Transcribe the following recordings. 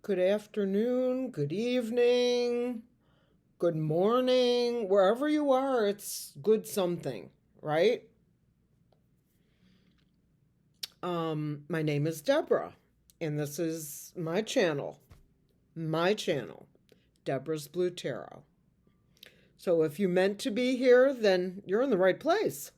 Good afternoon, good evening, good morning, wherever you are, it's good something, right? My name is Deborah, and this is my channel, Deborah's Blue Tarot. So if you meant to be here, then you're in the right place.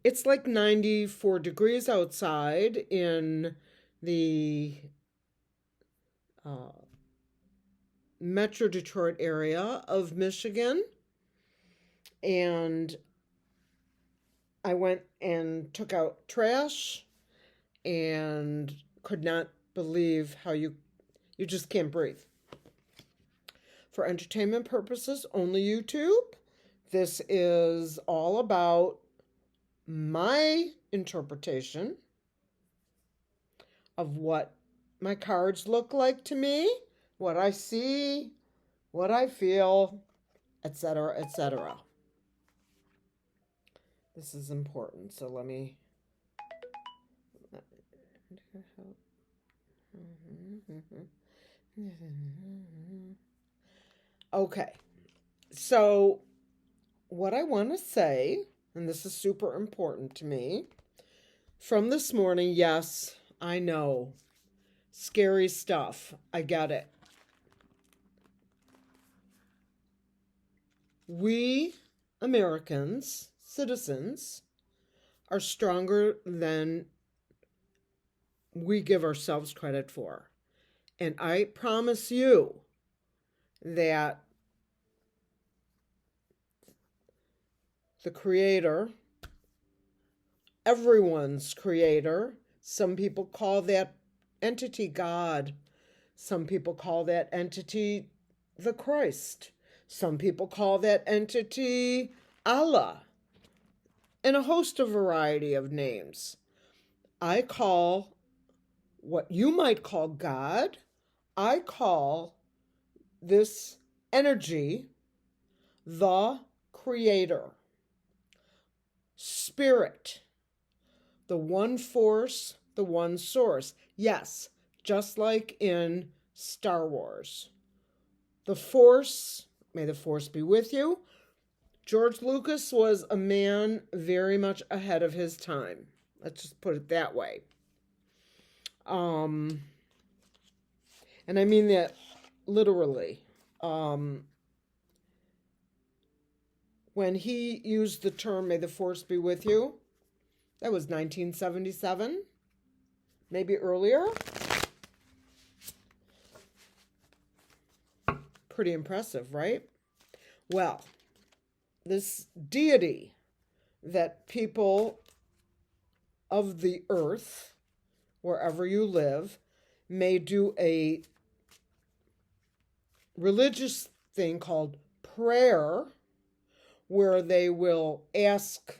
It's like 94 degrees outside in the Metro Detroit area of Michigan. And I went and took out trash and could not believe how you just can't breathe. For entertainment purposes, only YouTube. This is all about my interpretation of what my cards look like to me, what I see, what I feel, etc., etc. This is important, so let me. Okay, so what I want to say, and this is super important to me, from this morning, yes, I know, scary stuff, I get it. We Americans, citizens, are stronger than we give ourselves credit for. And I promise you that the Creator, everyone's Creator, some people call that entity God, some people call that entity the Christ, some people call that entity Allah, and a host of variety of names. I call what you might call God, I call this energy the Creator, Spirit, the one force, the one source. Yes, just like in Star Wars. The Force, may the Force be with you. George Lucas was a man very much ahead of his time. Let's just put it that way. And I mean that literally. When he used the term, may the Force be with you, that was 1977, maybe earlier. Pretty impressive, right? Well, this deity that people of the earth, wherever you live, may do a religious thing called prayer, where they will ask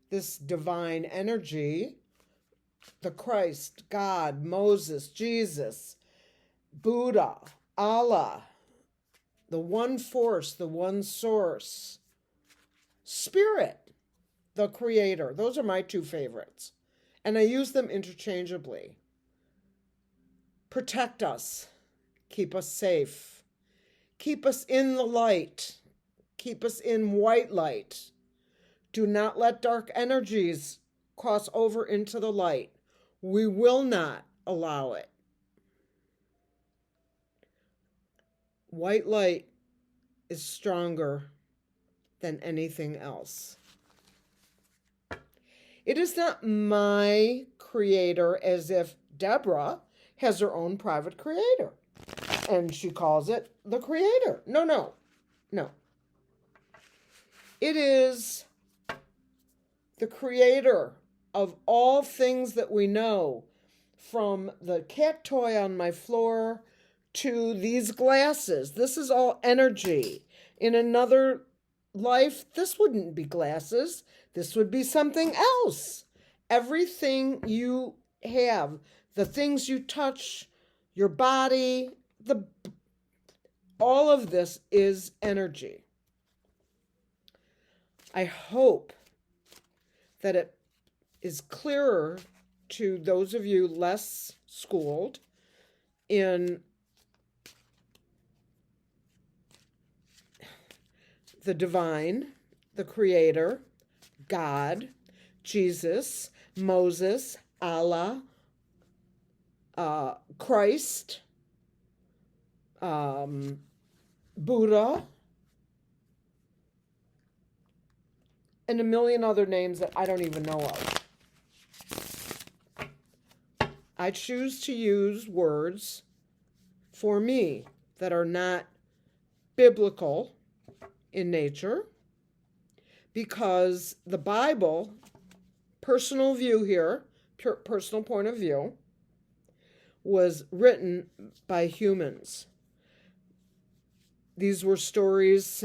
this divine energy, the Christ, God, Moses, Jesus, Buddha, Allah, the one force, the one source, Spirit, the Creator. Those are my two favorites. And I use them interchangeably. Protect us. Keep us safe. Keep us in the light. Keep us in white light. Do not let dark energies cross over into the light. We will not allow it. White light is stronger than anything else. It is not my Creator, as if Deborah has her own private Creator and she calls it the Creator. No. It is the Creator of all things that we know, from the cat toy on my floor to these glasses. This is all energy. In another life, this wouldn't be glasses. This would be something else. Everything you have, the things you touch, your body, all of this is energy. I hope that it is clearer to those of you less schooled in the divine, the creator, God, Jesus, Moses, Allah, Christ, Buddha, and a million other names that I don't even know of. I choose to use words for me that are not biblical in nature, because the Bible, personal view here, personal point of view, was written by humans. These were stories,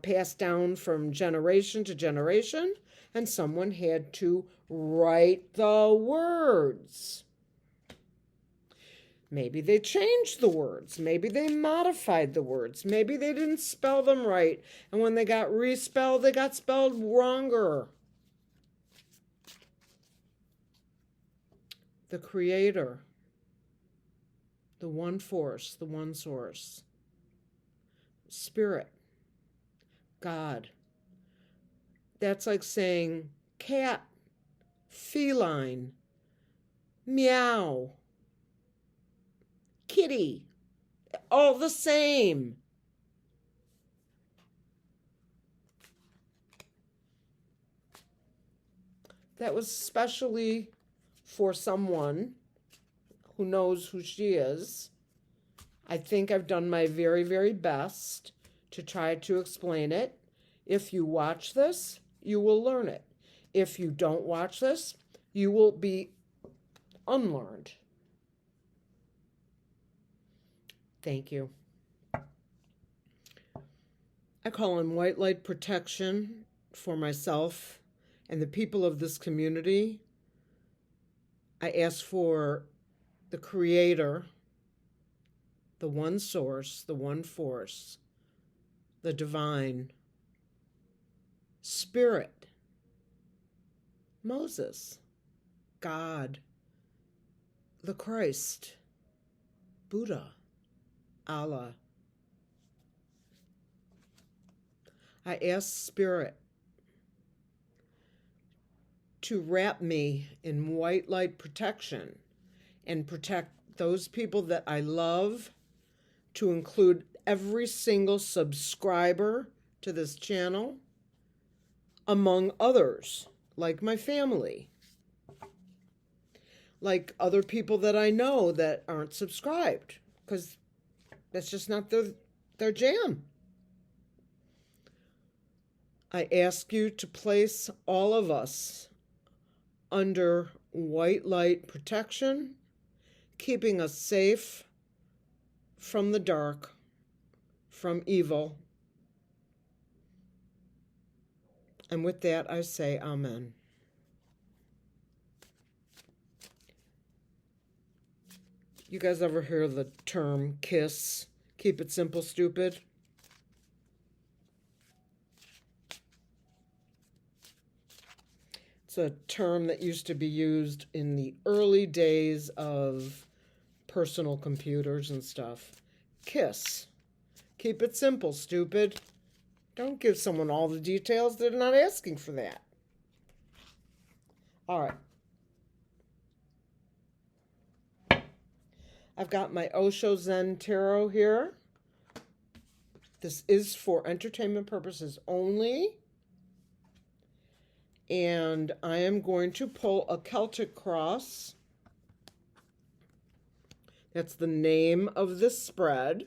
passed down from generation to generation, and someone had to write the words. Maybe they changed the words. Maybe they modified the words. Maybe they didn't spell them right, and when they got respelled, they got spelled wronger. The Creator, the one force, the one source, Spirit, God. That's like saying cat, feline, meow, kitty, all the same. That was specially for someone who knows who she is. I think I've done my very, very best to try to explain it. If you watch this, you will learn it. If you don't watch this, you will be unlearned. Thank you. I call in white light protection for myself and the people of this community. I ask for the Creator, the one source, the one force, the divine, Spirit, Moses, God, the Christ, Buddha, Allah. I ask Spirit to wrap me in white light protection and protect those people that I love, to include every single subscriber to this channel, among others, like my family, like other people that I know that aren't subscribed, because that's just not their jam. I ask you to place all of us under white light protection, keeping us safe from the dark, from evil. And with that, I say amen. You guys ever hear the term KISS? Keep it simple, stupid? It's a term that used to be used in the early days of personal computers and stuff. KISS. Keep it simple, stupid. Don't give someone all the details. They're not asking for that. All right. I've got my Osho Zen Tarot here. This is for entertainment purposes only. And I am going to pull a Celtic cross. That's the name of this spread.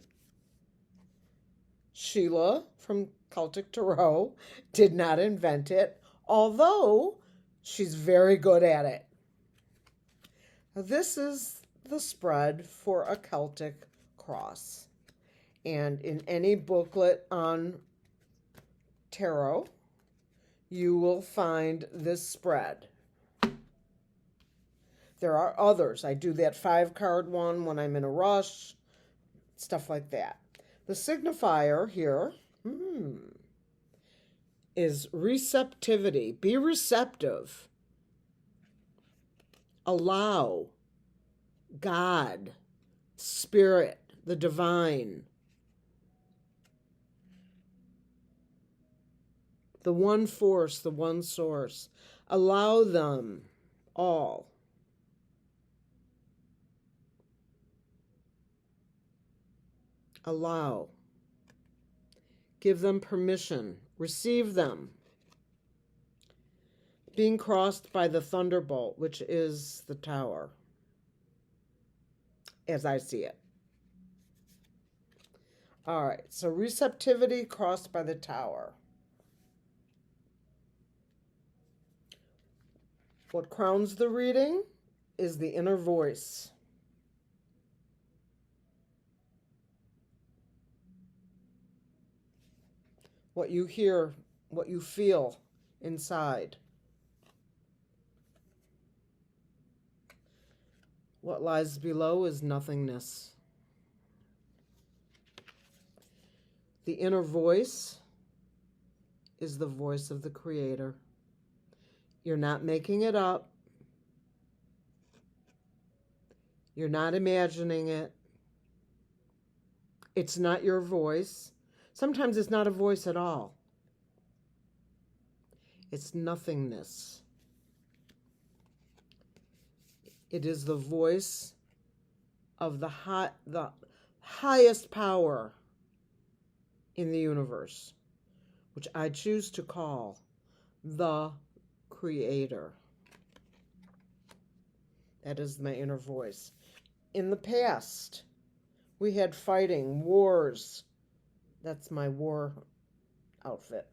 Sheila from Celtic Tarot did not invent it, although she's very good at it. This is the spread for a Celtic cross. And in any booklet on tarot, you will find this spread. There are others. I do that 5-card one when I'm in a rush, stuff like that. The signifier here is receptivity. Be receptive. allow God, Spirit, the divine, the one force, the one source, allow them all. Allow. Give them permission. Receive them. Being crossed by the thunderbolt, which is the tower, as I see it. All right, so receptivity crossed by the tower. What crowns the reading is the inner voice. What you hear, what you feel inside. What lies below is nothingness. The inner voice is the voice of the Creator. You're not making it up. You're not imagining it. It's not your voice. Sometimes it's not a voice at all. It's nothingness. It is the voice of the highest power in the universe, which I choose to call the Creator. That is my inner voice. In the past, we had fighting, wars. That's my war outfit.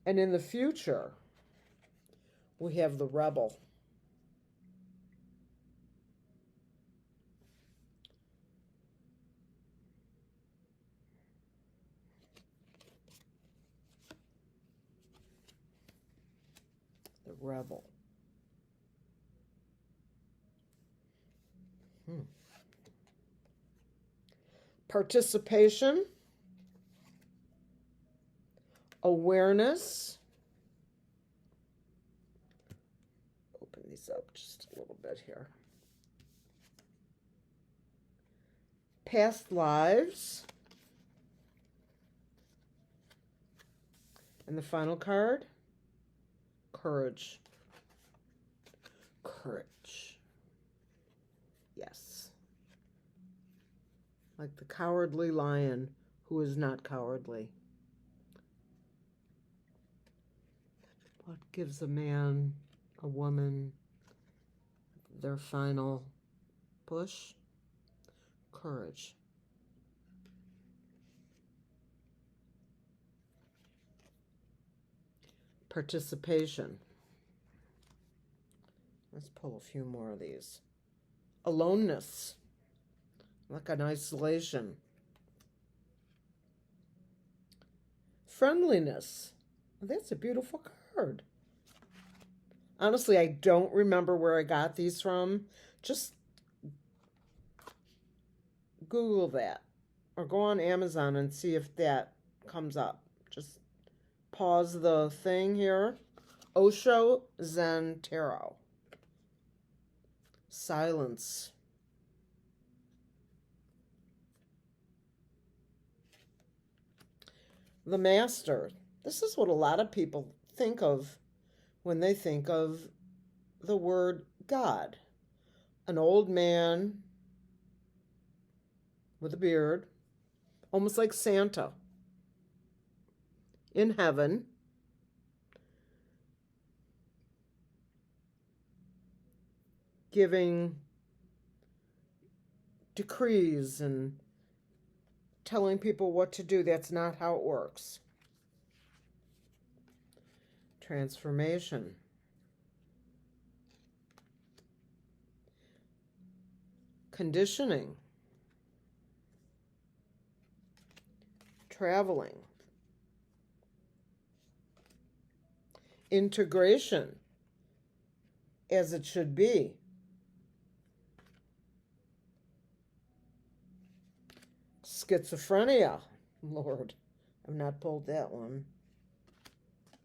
And in the future, we have the rebel. The rebel. Participation, awareness. Open these up just a little bit here. Past lives. And the final card, courage. Courage. Yes. Like the cowardly lion who is not cowardly. What gives a man, a woman, their final push? Courage. Participation. Let's pull a few more of these. Aloneness. Like an isolation. Friendliness. That's a beautiful card. Honestly, I don't remember where I got these from. Just Google that. Or go on Amazon and see if that comes up. Just pause the thing here. Osho Zen Tarot. Silence. The Master. This is what a lot of people think of when they think of the word God. An old man with a beard, almost like Santa, in heaven, giving decrees and telling people what to do. That's not how it works. Transformation. Conditioning. Traveling. Integration, as it should be. Schizophrenia. Lord, I've not pulled that one.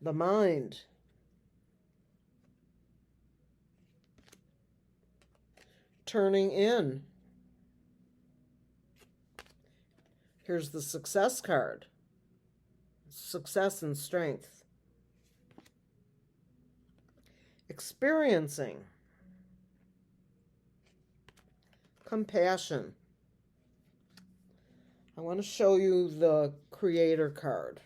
The mind. turning in. Here's the success card. Success and strength. Experiencing. Compassion. I want to show you the Creator card.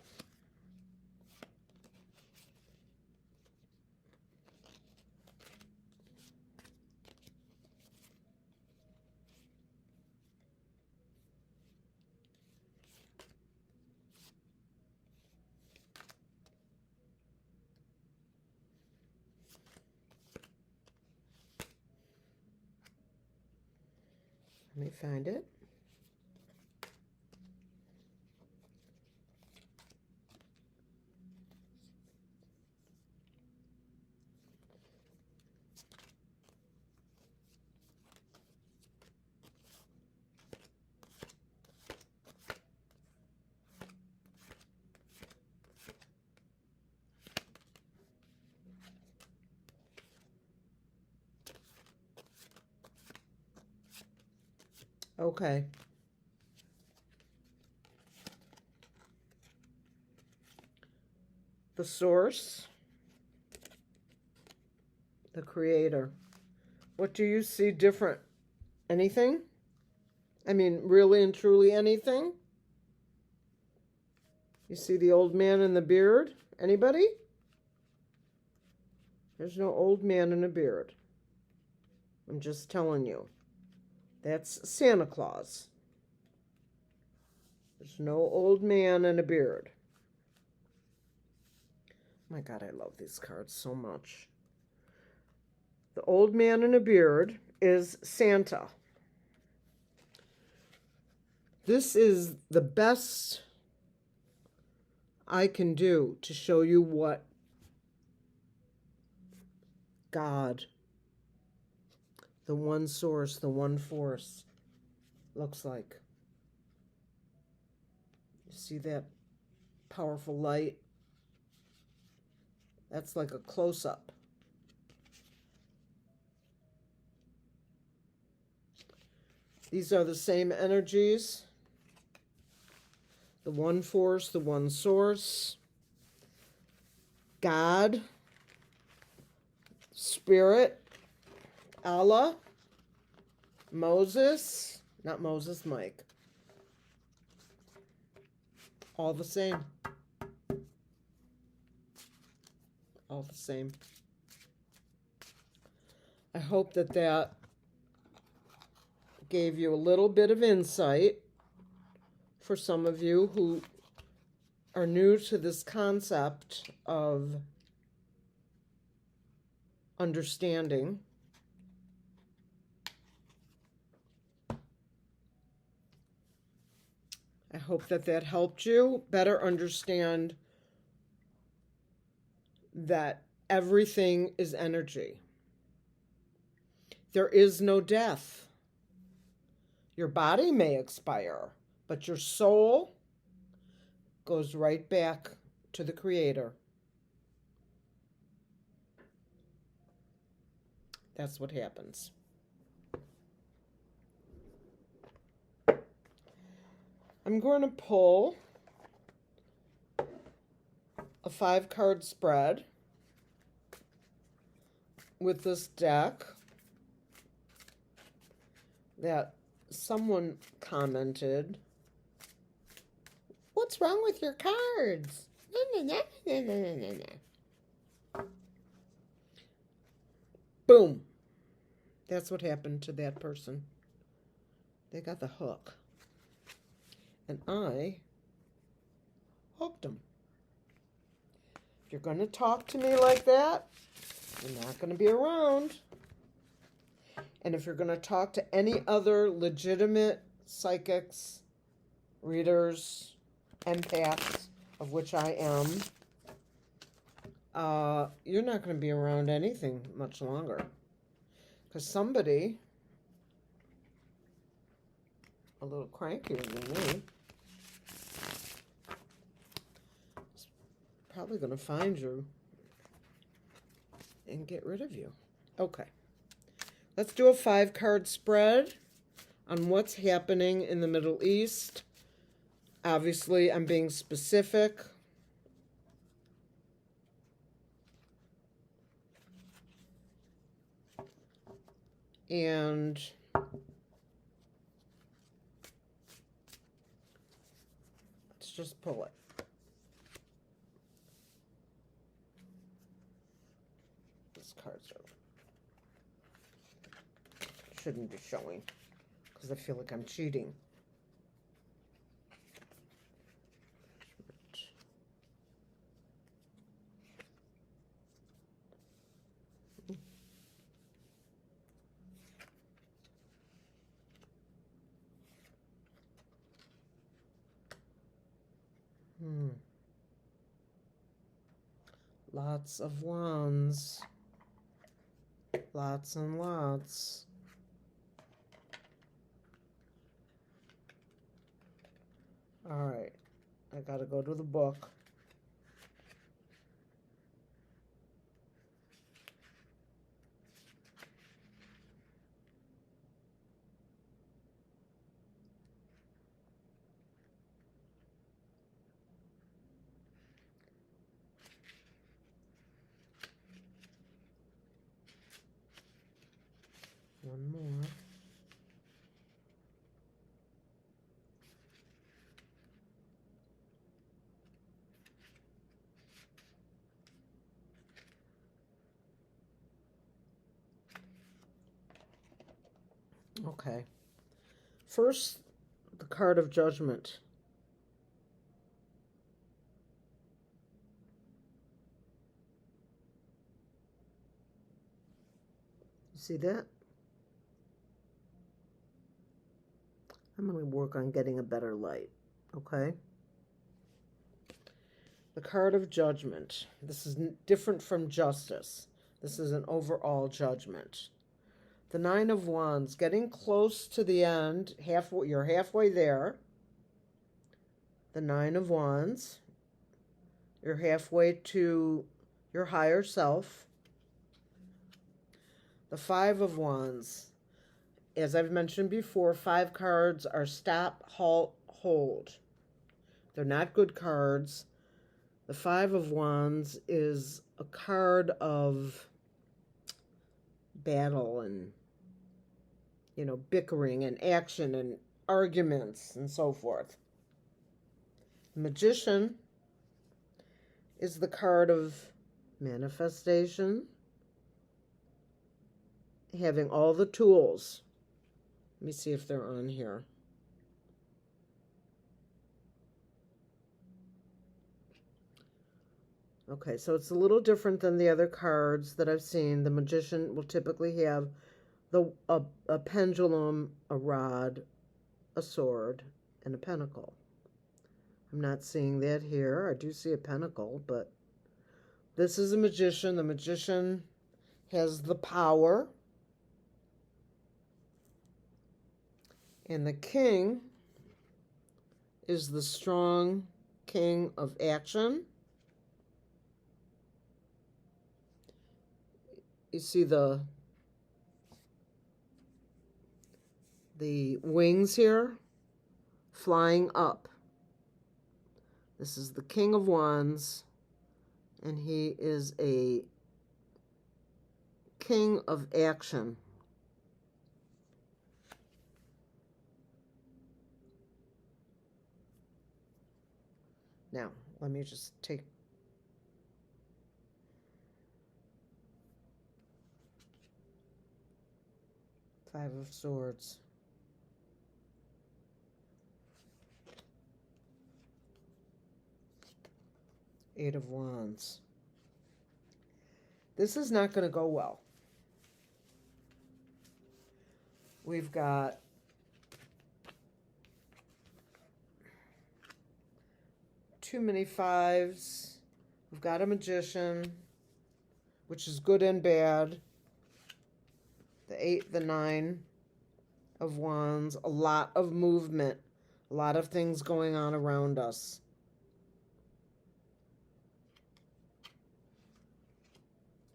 Let me find it. Okay. The source, the Creator. What do you see different? Anything? I mean, really and truly anything? You see the old man in the beard? Anybody? There's no old man in a beard. I'm just telling you. That's Santa Claus. There's no old man in a beard. My God, I love these cards so much. The old man in a beard is Santa. This is the best I can do to show you what God, the one source, the one force, looks like. You see that powerful light? That's like a close-up. These are the same energies. The one force, the one source. God. Spirit. Allah. Moses. Not Moses, Mike. All the same. All the same. I hope that that gave you a little bit of insight for some of you who are new to this concept of understanding. I hope that that helped you better understand that everything is energy. There is no death. Your body may expire, but your soul goes right back to the Creator. That's what happens. I'm going to pull a 5-card spread with this deck that someone commented, "What's wrong with your cards?" Boom. That's what happened to that person. They got the hook. And I hooked them. If you're going to talk to me like that, you're not going to be around. And if you're going to talk to any other legitimate psychics, readers, empaths, of which I am, you're not going to be around anything much longer. Because somebody, a little crankier than me, is probably going to find you and get rid of you. Okay. Let's do a 5-card spread on what's happening in the Middle East. Obviously, I'm being specific. And let's just pull it. These cards shouldn't be showing because I feel like I'm cheating. Lots of wands. Lots and lots. All right. I gotta go to the book. One more. Okay. First, the card of judgment. You see that? I'm going to work on getting a better light. Okay? The card of judgment. This is different from justice. This is an overall judgment. The 9 of Wands, getting close to the end. You're halfway there. The 9 of Wands. You're halfway to your higher self. The 5 of Wands. As I've mentioned before, 5 cards are stop, halt, hold. They're not good cards. The 5 of Wands is a card of battle and, bickering and action and arguments and so forth. The Magician is the card of manifestation, having all the tools. Let me see if they're on here. Okay, so it's a little different than the other cards that I've seen. The Magician will typically have a pendulum, a rod, a sword, and a pentacle. I'm not seeing that here. I do see a pentacle, but this is a magician. The magician has the power. And the king is the strong king of action. You see the wings here flying up. This is the King of Wands, and he is a king of action. Now, let me just take Five of Swords. Eight of Wands. This is not going to go well. We've got too many fives. We've got a magician, which is good and bad. The 8, the 9 of Wands. A lot of movement. A lot of things going on around us.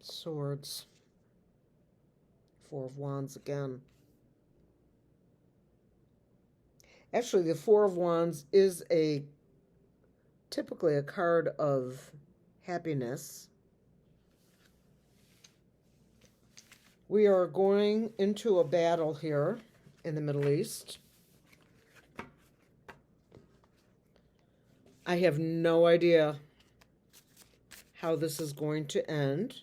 Swords. Four of Wands again. Actually, the Four of Wands is typically a card of happiness. We are going into a battle here in the Middle East. I have no idea how this is going to end.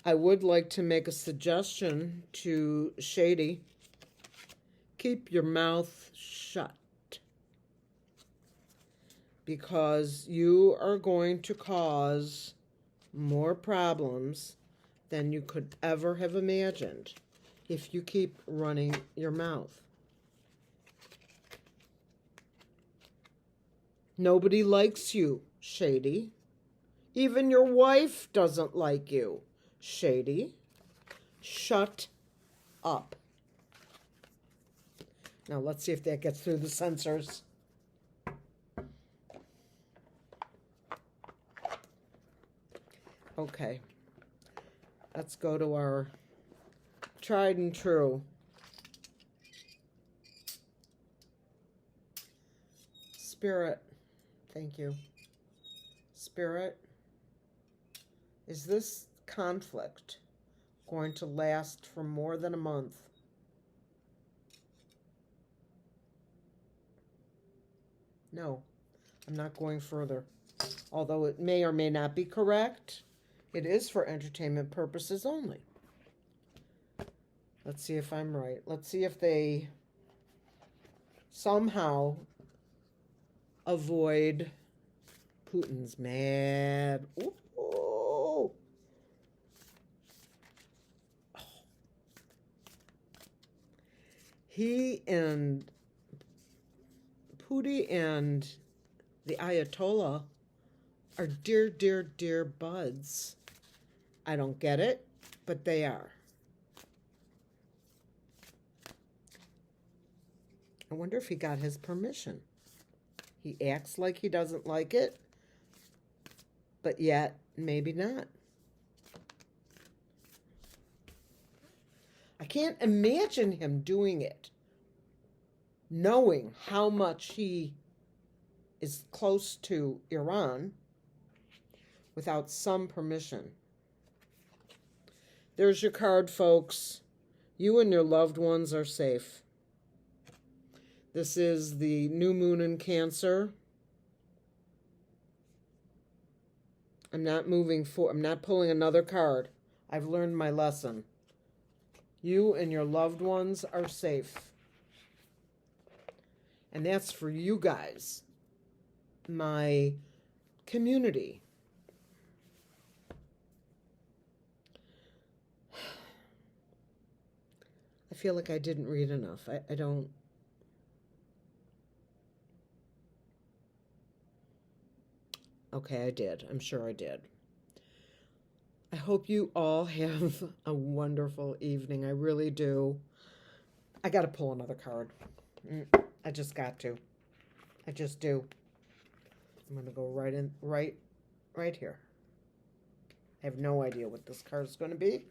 I would like to make a suggestion to Shady. Keep your mouth shut, because you are going to cause more problems than you could ever have imagined if you keep running your mouth. Nobody likes you, Shady. Even your wife doesn't like you, Shady. Shut up. Now let's see if that gets through the sensors. Okay. Let's go to our tried and true. Spirit, thank you. Spirit, is this conflict going to last for more than a month? No, I'm not going further. Although it may or may not be correct, it is for entertainment purposes only. Let's see if I'm right. Let's see if they somehow avoid Putin's mad. Ooh. He and Putin and the Ayatollah are dear, dear, dear buds. I don't get it, but they are. I wonder if he got his permission. He acts like he doesn't like it, but yet maybe not. I can't imagine him doing it, knowing how much he is close to Iran without some permission. There's your card, folks. You and your loved ones are safe. This is the new moon in Cancer. I'm not pulling another card. I've learned my lesson. You and your loved ones are safe. And that's for you guys, my community. I feel like I didn't read enough. I don't. Okay, I did. I'm sure I did. I hope you all have a wonderful evening. I really do. I got to pull another card. I just got to. I just do. I'm going to go right here. I have no idea what this card is going to be.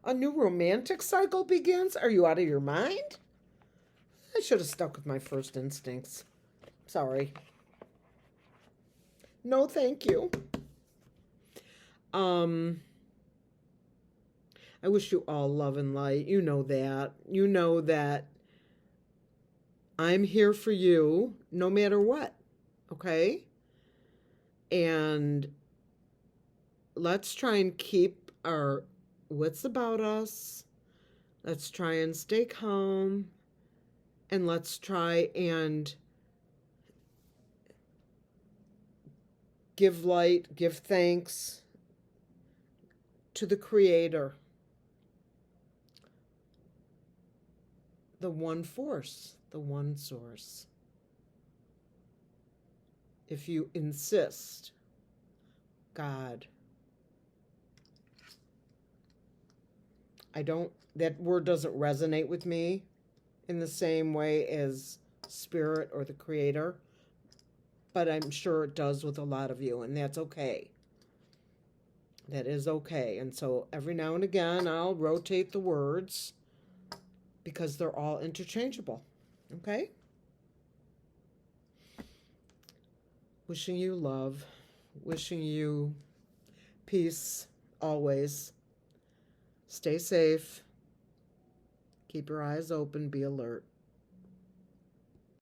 A new romantic cycle begins? Are you out of your mind? I should have stuck with my first instincts. Sorry. No, thank you. I wish you all love and light. You know that. You know that I'm here for you no matter what. Okay? And let's try and keep our wits about us. Let's try and stay calm. And let's try and give light, give thanks to the Creator, the one force, the one source. If you insist, God. That word doesn't resonate with me in the same way as Spirit or the Creator. but I'm sure it does with a lot of you, and that's okay. That is okay. And so every now and again, I'll rotate the words because they're all interchangeable. Okay? Wishing you love, wishing you peace always. Stay safe. Keep your eyes open. Be alert.